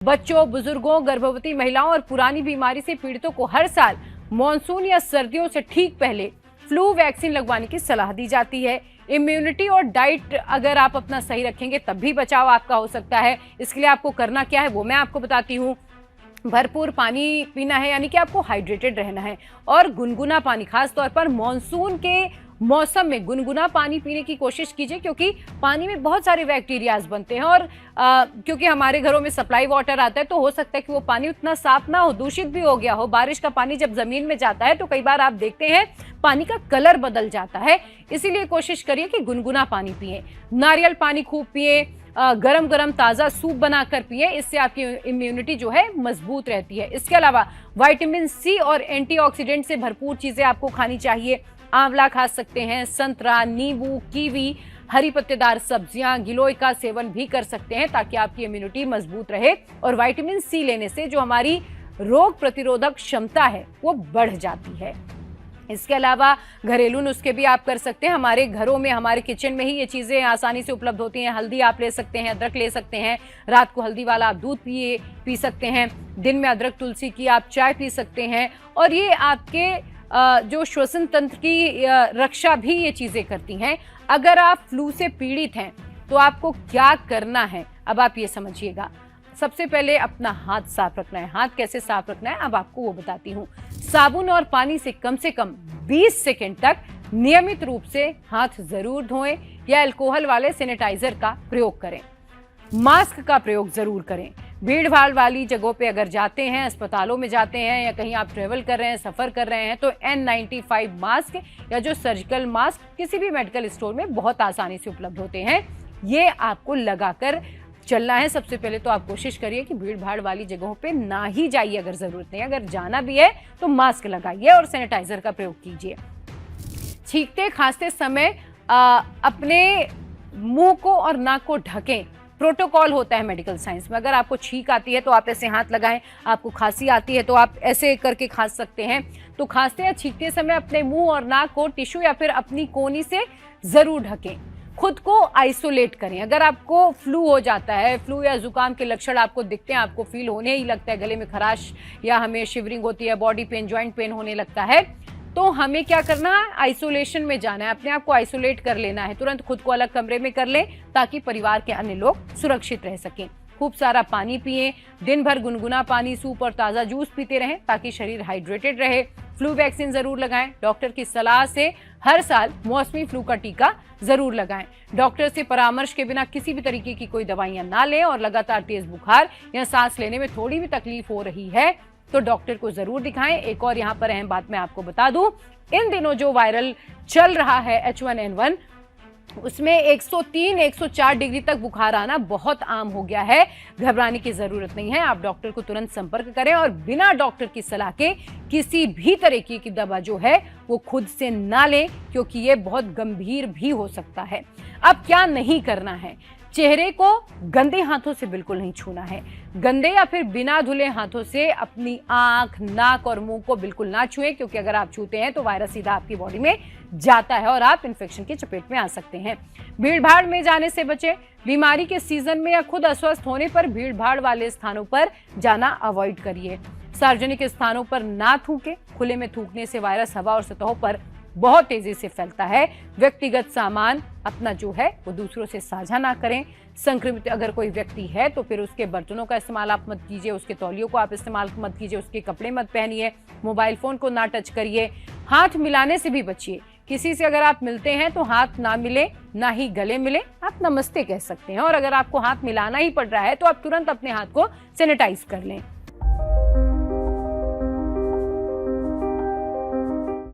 बच्चों, बुजुर्गों, गर्भवती महिलाओं और पुरानी बीमारी से पीड़ितों को हर साल मानसून या सर्दियों से ठीक पहले फ्लू वैक्सीन लगवाने की सलाह दी जाती है। इम्यूनिटी और डाइट अगर आप अपना सही रखेंगे तब भी बचाव आपका हो सकता है। इसके लिए आपको करना क्या है वो मैं आपको बताती हूँ। भरपूर पानी पीना है, यानी कि आपको हाइड्रेटेड रहना है, और गुनगुना पानी, खास तौर पर मॉनसून के मौसम में गुनगुना पानी पीने की कोशिश कीजिए, क्योंकि पानी में बहुत सारे बैक्टीरियाज बनते हैं और क्योंकि हमारे घरों में सप्लाई वाटर आता है तो हो सकता है कि वो पानी उतना साफ ना हो, दूषित भी हो गया हो। बारिश का पानी जब जमीन में जाता है तो कई बार आप देखते हैं पानी का कलर बदल जाता है। इसीलिए कोशिश करिए कि गुनगुना पानी पिए। नारियल पानी खूब पिए, गरम गरम ताज़ा सूप बनाकर पिए, इससे आपकी इम्यूनिटी जो है मजबूत रहती है। इसके अलावा विटामिन सी और एंटीऑक्सीडेंट से भरपूर चीज़ें आपको खानी चाहिए। आंवला खा सकते हैं, संतरा, नींबू, कीवी, हरी पत्तेदार सब्जियां, गिलोय का सेवन भी कर सकते हैं ताकि आपकी इम्यूनिटी मजबूत रहे। और विटामिन सी लेने से जो हमारी रोग प्रतिरोधक क्षमता है वो बढ़ जाती है। इसके अलावा घरेलू नुस्खे भी आप कर सकते हैं। हमारे घरों में, हमारे किचन में ही ये चीज़ें आसानी से उपलब्ध होती हैं। हल्दी आप ले सकते हैं, अदरक ले सकते हैं, रात को हल्दी वाला आप दूध पी सकते हैं, दिन में अदरक तुलसी की आप चाय पी सकते हैं। और ये आपके जो श्वसन तंत्र की रक्षा भी ये चीज़ें करती हैं। अगर आप फ्लू से पीड़ित हैं तो आपको क्या करना है, अब आप ये समझिएगा। सबसे पहले अपना हाथ साफ रखना है। हाथ कैसे साफ रखना है अब आपको वो बताती हूँ। साबुन और पानी से कम 20 सेकंड तक नियमित रूप से हाथ जरूर धोएं या अल्कोहल वाले सैनिटाइजर का प्रयोग करें। मास्क का प्रयोग जरूर करें। भीड़ भाड़ वाली जगहों पे अगर जाते हैं, अस्पतालों में जाते हैं या कहीं आप ट्रेवल कर रहे हैं, सफ़र कर रहे हैं, तो N95 मास्क या जो सर्जिकल मास्क किसी भी मेडिकल स्टोर में बहुत आसानी से उपलब्ध होते हैं, ये आपको लगाकर चलना है। सबसे पहले तो आप कोशिश करिए कि भीड़ भाड़ वाली जगहों पे ना ही जाइए। अगर ज़रूरत नहीं, अगर जाना भी है तो मास्क लगाइए और सैनिटाइजर का प्रयोग कीजिए। छींकते खांसते समय अपने मुंह को और नाक को ढकें। प्रोटोकॉल होता है मेडिकल साइंस में। अगर आपको छींक आती है तो आप ऐसे हाथ लगाएं, आपको खांसी आती है तो आप ऐसे करके खांस सकते हैं। तो खांसते या छींकते समय अपने मुंह और नाक को टिश्यू या फिर अपनी कोहनी से ज़रूर ढकें। खुद को आइसोलेट करें। अगर आपको फ्लू हो जाता है, फ्लू या जुकाम के लक्षण आपको दिखते हैं, आपको फील होने ही लगता है, गले में खराश या हमें शिवरिंग होती है, बॉडी पेन, जॉइंट पेन होने लगता है, तो हमें क्या करना है, आइसोलेशन में जाना है, अपने आप को आइसोलेट कर लेना है। तुरंत खुद को अलग कमरे में कर लें ताकि परिवार के अन्य लोग सुरक्षित रह सकें। खूब सारा पानी पिएं। दिन भर गुनगुना पानी, सूप और ताज़ा जूस पीते रहें ताकि शरीर हाइड्रेटेड रहे। फ्लू वैक्सीन जरूर लगाएं। डॉक्टर की सलाह से हर साल मौसमी फ्लू का टीका जरूर लगाएं। डॉक्टर से परामर्श के बिना किसी भी तरीके की कोई दवाइयां ना लें। और लगातार तेज बुखार या सांस लेने में थोड़ी भी तकलीफ हो रही है तो डॉक्टर को जरूर दिखाएं। एक और यहाँ पर अहम बात मैं आपको बता दूं, इन दिनों जो वायरल चल रहा है H1N1, उसमें 103-104 डिग्री तक बुखार आना बहुत आम हो गया है। घबराने की जरूरत नहीं है। आप डॉक्टर को तुरंत संपर्क करें और बिना डॉक्टर की सलाह के किसी भी तरीके की दवा जो है वो खुद से ना लें, क्योंकि ये बहुत गंभीर भी हो सकता है। अब क्या नहीं करना है, चेहरे को गंदे हाथों से बिल्कुल नहीं छूना है। गंदे या फिर बिना धुले हाथों से अपनी आंख, नाक और मुंह को बिल्कुल ना छुएं, क्योंकि अगर आप छूते हैं तो वायरस सीधा आपकी बॉडी में जाता है और आप इन्फेक्शन की चपेट में आ सकते हैं। भीड़ भाड़ में जाने से बचें। बीमारी के सीजन में या खुद अस्वस्थ होने पर भीड़ भाड़ वाले स्थानों पर जाना अवॉइड करिए। सार्वजनिक स्थानों पर ना थूकें। खुले में थूकने से वायरस हवा और सतहों पर बहुत तेजी से फैलता है। व्यक्तिगत सामान अपना जो है वो दूसरों से साझा ना करें। संक्रमित अगर कोई व्यक्ति है तो फिर उसके बर्तनों का इस्तेमाल आप मत कीजिए, उसके तौलियों को आप इस्तेमाल मत कीजिए, उसके कपड़े मत पहनिए, मोबाइल फोन को ना टच करिए। हाथ मिलाने से भी बचिए। किसी से अगर आप मिलते हैं तो हाथ ना मिले, ना ही गले मिले। आप नमस्ते कह सकते हैं। और अगर आपको हाथ मिलाना ही पड़ रहा है तो आप तुरंत अपने हाथ को सैनिटाइज कर लें।